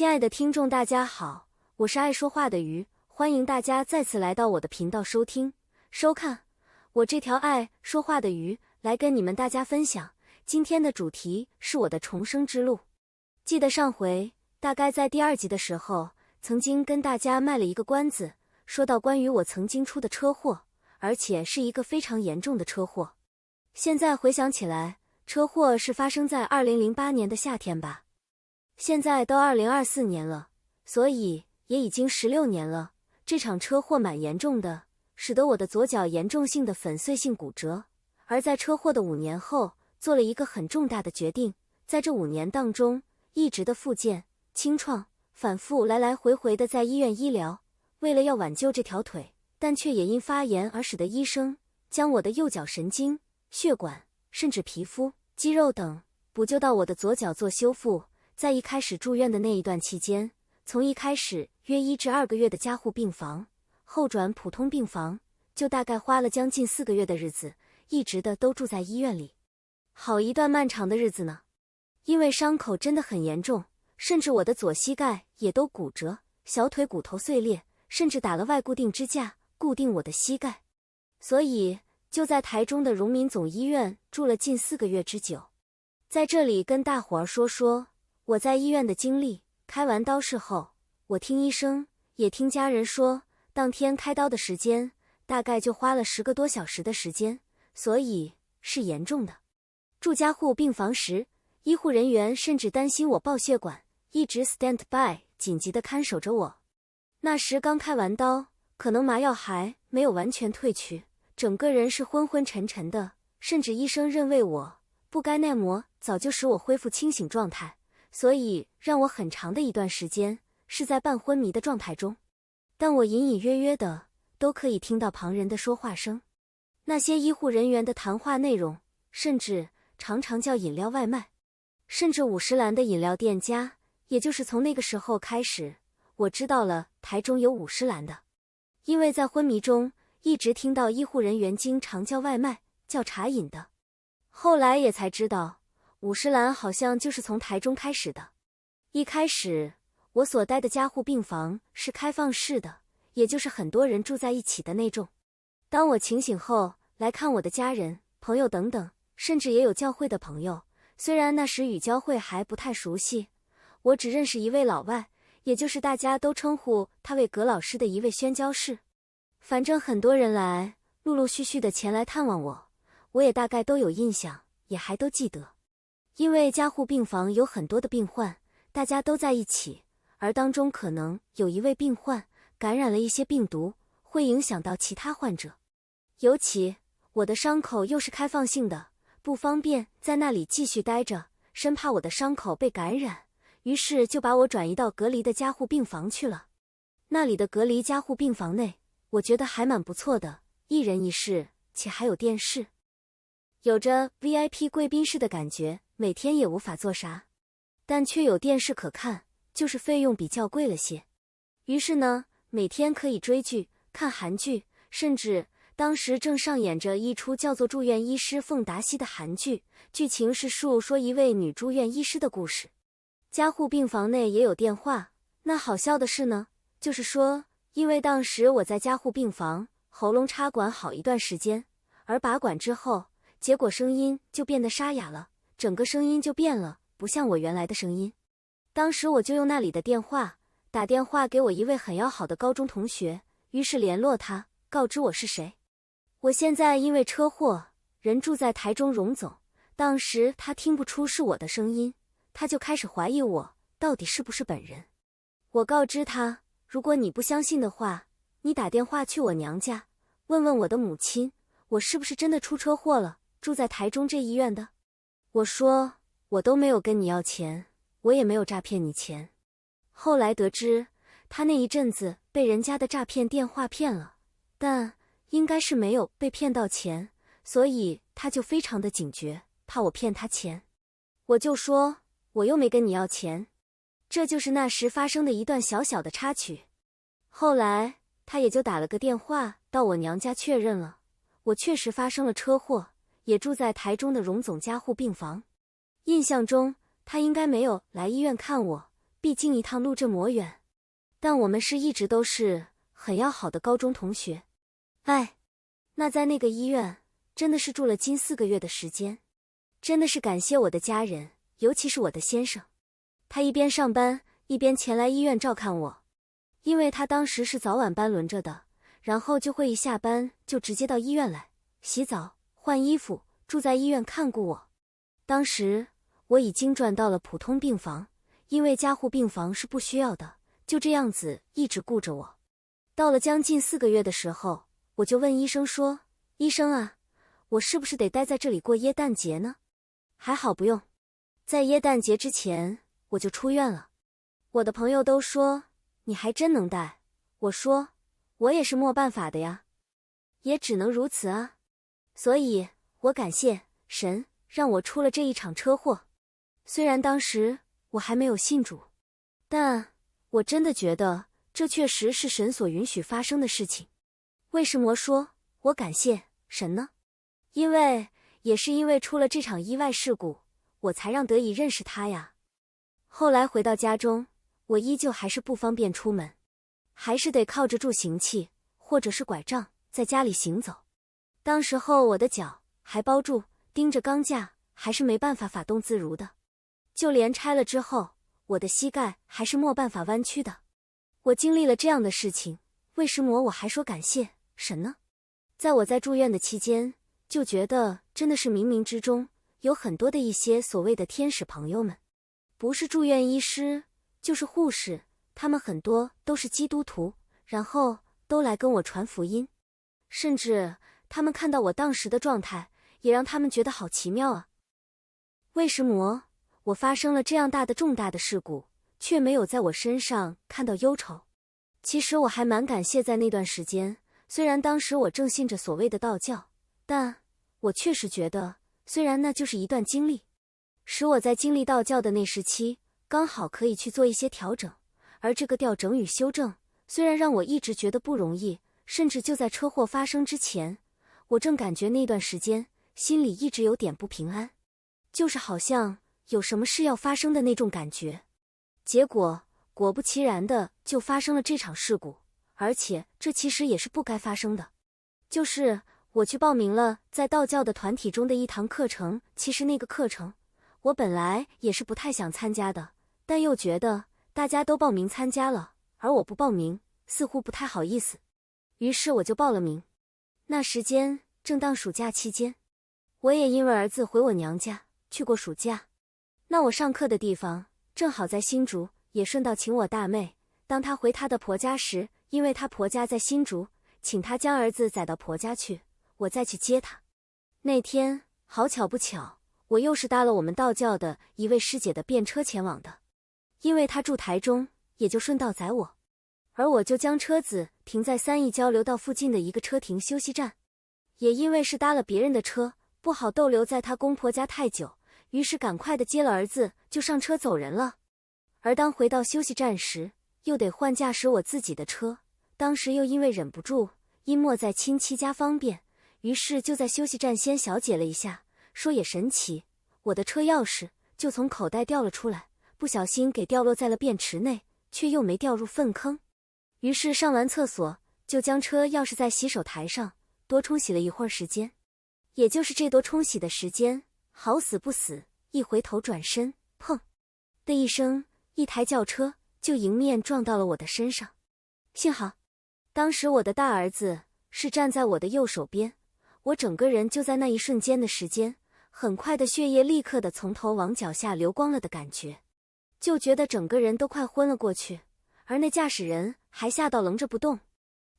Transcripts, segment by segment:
亲爱的听众大家好，我是爱说话的鱼，欢迎大家再次来到我的频道收听、收看。我这条爱说话的鱼来跟你们大家分享，今天的主题是我的重生之路。记得上回大概在第2集的时候，曾经跟大家卖了一个关子，说到关于我曾经出的车祸，而且是一个非常严重的车祸。现在回想起来，车祸是发生在2008年的夏天吧。现在都2024年了，所以也已经16年了。这场车祸蛮严重的，使得我的左脚严重性的粉碎性骨折。而在车祸的5年后，做了一个很重大的决定，在这5年当中，一直的复健、清创，反复来来回回的在医院医疗，为了要挽救这条腿，但却也因发炎而使得医生将我的右脚神经、血管，甚至皮肤、肌肉等补救到我的左脚做修复。在一开始住院的那一段期间，从一开始约1至2个月的加护病房，后转普通病房，就大概花了将近4个月的日子，一直的都住在医院里。好一段漫长的日子呢。因为伤口真的很严重，甚至我的左膝盖也都骨折，小腿骨头碎裂，甚至打了外固定支架固定我的膝盖。所以就在台中的荣民总医院住了近4个月之久。在这里跟大伙儿说说我在医院的经历。开完刀事后，我听医生也听家人说，当天开刀的时间大概就花了10个多小时的时间，所以是严重的。住加护病房时，医护人员甚至担心我爆血管，一直 stand by 紧急的看守着我。那时刚开完刀，可能麻药还没有完全褪去，整个人是昏昏沉沉的，甚至医生认为我不该耐磨早就使我恢复清醒状态，所以让我很长的一段时间是在半昏迷的状态中。但我隐隐约约的都可以听到旁人的说话声，那些医护人员的谈话内容，甚至常常叫饮料外卖，甚至50兰的饮料店家。也就是从那个时候开始，我知道了台中有50兰的。因为在昏迷中一直听到医护人员经常叫外卖、叫茶饮的，后来也才知道50兰好像就是从台中开始的。一开始我所待的加护病房是开放式的，也就是很多人住在一起的那种。当我清醒后来看我的家人、朋友等等，甚至也有教会的朋友，虽然那时与教会还不太熟悉，我只认识一位老外，也就是大家都称呼他为葛老师的一位宣教士。反正很多人来，陆陆续续的前来探望我，我也大概都有印象，也还都记得。因为加护病房有很多的病患，大家都在一起，而当中可能有一位病患感染了一些病毒，会影响到其他患者。尤其我的伤口又是开放性的，不方便在那里继续待着，生怕我的伤口被感染，于是就把我转移到隔离的加护病房去了。那里的隔离加护病房内，我觉得还蛮不错的，一人一室，且还有电视，有着 VIP 贵宾室的感觉，每天也无法做啥，但却有电视可看，就是费用比较贵了些。于是呢，每天可以追剧、看韩剧，甚至当时正上演着一出叫做《住院医师凤达西》的韩剧，剧情是述说一位女住院医师的故事。加护病房内也有电话，那好笑的是呢，就是说因为当时我在加护病房喉咙插管好一段时间，而拔管之后，结果声音就变得沙哑了，整个声音就变了，不像我原来的声音。当时我就用那里的电话打电话给我一位很要好的高中同学，于是联络他，告知我是谁。我现在因为车祸人住在台中荣总，当时他听不出是我的声音，他就开始怀疑我到底是不是本人。我告知他，如果你不相信的话，你打电话去我娘家，问问我的母亲，我是不是真的出车祸了，住在台中这医院的。我说，我都没有跟你要钱，我也没有诈骗你钱。后来得知，他那一阵子被人家的诈骗电话骗了，但应该是没有被骗到钱，所以他就非常的警觉，怕我骗他钱。我就说，我又没跟你要钱。这就是那时发生的一段小小的插曲。后来他也就打了个电话到我娘家确认了，我确实发生了车祸，也住在台中的荣总加护病房。印象中他应该没有来医院看我，毕竟一趟路这么远。但我们是一直都是很要好的高中同学。哎，那在那个医院真的是住了近4个月的时间，真的是感谢我的家人，尤其是我的先生。他一边上班，一边前来医院照看我，因为他当时是早晚班轮着的，然后就会一下班就直接到医院来洗澡、换衣服，住在医院看顾我。当时我已经转到了普通病房，因为加护病房是不需要的，就这样子一直顾着我。到了将近4个月的时候，我就问医生说，医生啊，我是不是得待在这里过耶诞节呢？还好不用，在耶诞节之前我就出院了。我的朋友都说，你还真能待。我说，我也是没办法的呀，也只能如此啊。所以我感谢神，让我出了这一场车祸。虽然当时我还没有信主，但我真的觉得这确实是神所允许发生的事情。为什么说我感谢神呢？也是因为出了这场意外事故，我才让得以认识他呀。后来回到家中，我依旧还是不方便出门，还是得靠着助行器或者是拐杖在家里行走。当时候我的脚还包住钉着钢架，还是没办法法动自如的。就连拆了之后，我的膝盖还是没办法弯曲的。我经历了这样的事情，为什么我还说感谢神呢？在我在住院的期间，就觉得真的是冥冥之中有很多的一些所谓的天使朋友们，不是住院医师就是护士，他们很多都是基督徒，然后都来跟我传福音。甚至他们看到我当时的状态，也让他们觉得好奇妙啊。为什么我发生了这样大的重大的事故，却没有在我身上看到忧愁？其实我还蛮感谢在那段时间，虽然当时我正信着所谓的道教，但我确实觉得，虽然那就是一段经历，使我在经历道教的那时期，刚好可以去做一些调整。而这个调整与修正，虽然让我一直觉得不容易，甚至就在车祸发生之前，我正感觉那段时间心里一直有点不平安，就是好像有什么事要发生的那种感觉。结果果不其然的就发生了这场事故，而且这其实也是不该发生的。就是我去报名了在道教的团体中的一堂课程，其实那个课程我本来也是不太想参加的，但又觉得大家都报名参加了，而我不报名似乎不太好意思，于是我就报了名。那时间正当暑假期间，我也因为儿子回我娘家去过暑假，那我上课的地方正好在新竹，也顺道请我大妹，当她回她的婆家时，因为她婆家在新竹，请她将儿子载到婆家去，我再去接她。那天好巧不巧，我又是搭了我们道教的一位师姐的便车前往的，因为她住台中，也就顺道载我，而我就将车子停在3义交流道附近的一个车停休息站。也因为是搭了别人的车，不好逗留在她公婆家太久，于是赶快的接了儿子就上车走人了。而当回到休息站时，又得换驾驶我自己的车，当时又因为忍不住，因莫在亲戚家方便，于是就在休息站先小解了一下。说也神奇，我的车钥匙就从口袋掉了出来，不小心给掉落在了便池内，却又没掉入粪坑。于是上完厕所，就将车钥匙在洗手台上多冲洗了一会儿时间。也就是这多冲洗的时间，好死不死，一回头转身，砰的一声，一台轿车就迎面撞到了我的身上。幸好当时我的大儿子是站在我的右手边，我整个人就在那一瞬间的时间，很快的血液立刻的从头往脚下流光了的感觉，就觉得整个人都快昏了过去。而那驾驶人还吓到愣着不动，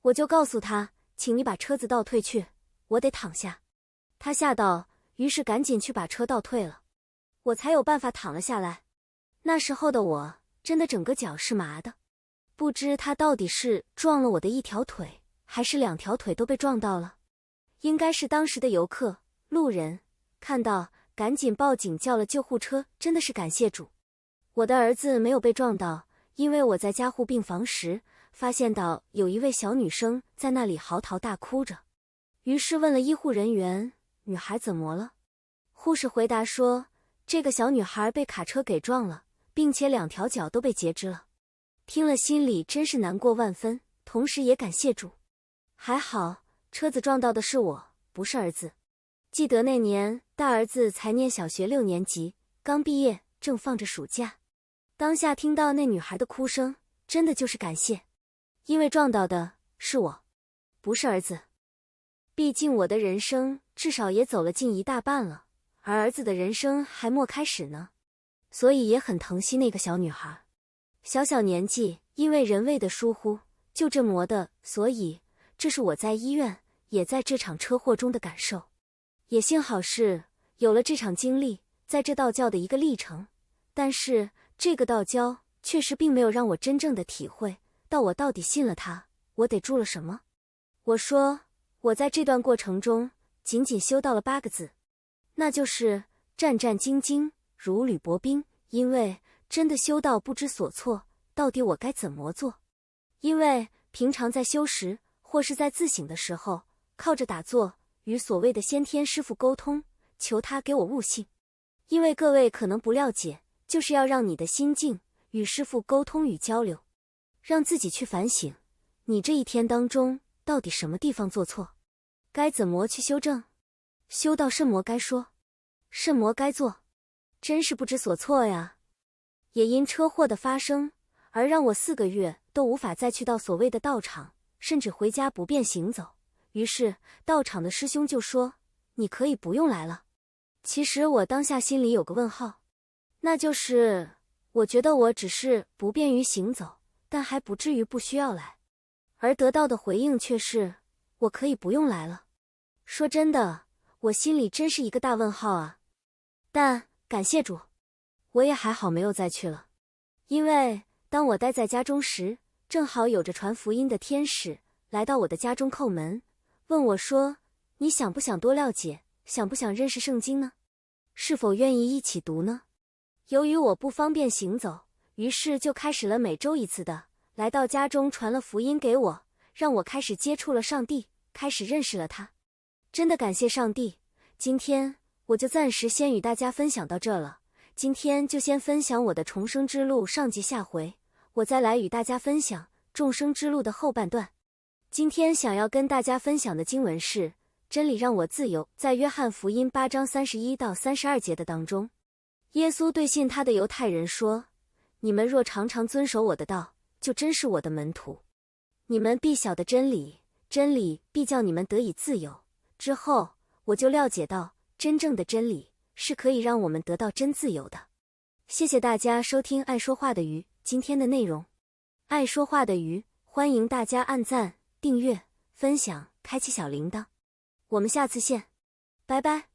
我就告诉他，请你把车子倒退去，我得躺下。他吓到，于是赶紧去把车倒退了，我才有办法躺了下来。那时候的我真的整个脚是麻的，不知他到底是撞了我的一条腿，还是2条腿都被撞到了。应该是当时的游客路人看到，赶紧报警叫了救护车，真的是感谢主。我的儿子没有被撞到，因为我在加护病房时发现到有一位小女生在那里嚎啕大哭着，于是问了医护人员，女孩怎么了？护士回答说，这个小女孩被卡车给撞了，并且2条脚都被截肢了。听了心里真是难过万分，同时也感谢主。还好，车子撞到的是我，不是儿子。记得那年，大儿子才念小学6年级，刚毕业，正放着暑假。当下听到那女孩的哭声，真的就是感谢，因为撞到的是我，不是儿子。毕竟我的人生至少也走了近1大半了，而儿子的人生还没开始呢，所以也很疼惜那个小女孩。小年纪，因为人为的疏忽，就这磨的，所以这是我在医院，也在这场车祸中的感受。也幸好是有了这场经历，在这道教的一个历程，但是这个道教确实并没有让我真正的体会到我到底信了他，我得住了什么。我说我在这段过程中仅修到了8个字，那就是战战兢兢，如履薄冰。因为真的修到不知所措，到底我该怎么做？因为平常在修时或是在自省的时候，靠着打坐与所谓的先天师父沟通，求他给我悟性。因为各位可能不了解，就是要让你的心境与师父沟通与交流，让自己去反省，你这一天当中到底什么地方做错，该怎么去修正，修到甚么该说，甚么该做，真是不知所措呀。也因车祸的发生，而让我4个月都无法再去到所谓的道场，甚至回家不便行走。于是道场的师兄就说，你可以不用来了。其实我当下心里有个问号，那就是我觉得我只是不便于行走，但还不至于不需要来，而得到的回应却是我可以不用来了。说真的，我心里真是一个大问号啊。但感谢主，我也还好没有再去了。因为当我待在家中时，正好有着传福音的天使来到我的家中叩门，问我说，你想不想多了解，想不想认识圣经呢？是否愿意一起读呢？由于我不方便行走，于是就开始了每周1次的来到家中传了福音给我，让我开始接触了上帝，开始认识了他。真的感谢上帝。今天我就暂时先与大家分享到这了。今天就先分享我的重生之路上集，下回我再来与大家分享众生之路的后半段。今天想要跟大家分享的经文是真理让我自由，在约翰福音8章31到32节的当中，耶稣对信他的犹太人说，你们若常常遵守我的道，就真是我的门徒，你们必晓得真理，真理必叫你们得以自由。之后我就了解到，真正的真理是可以让我们得到真自由的。谢谢大家收听爱说话的鱼今天的内容。爱说话的鱼，欢迎大家按赞、订阅、分享、开启小铃铛。我们下次见，拜拜。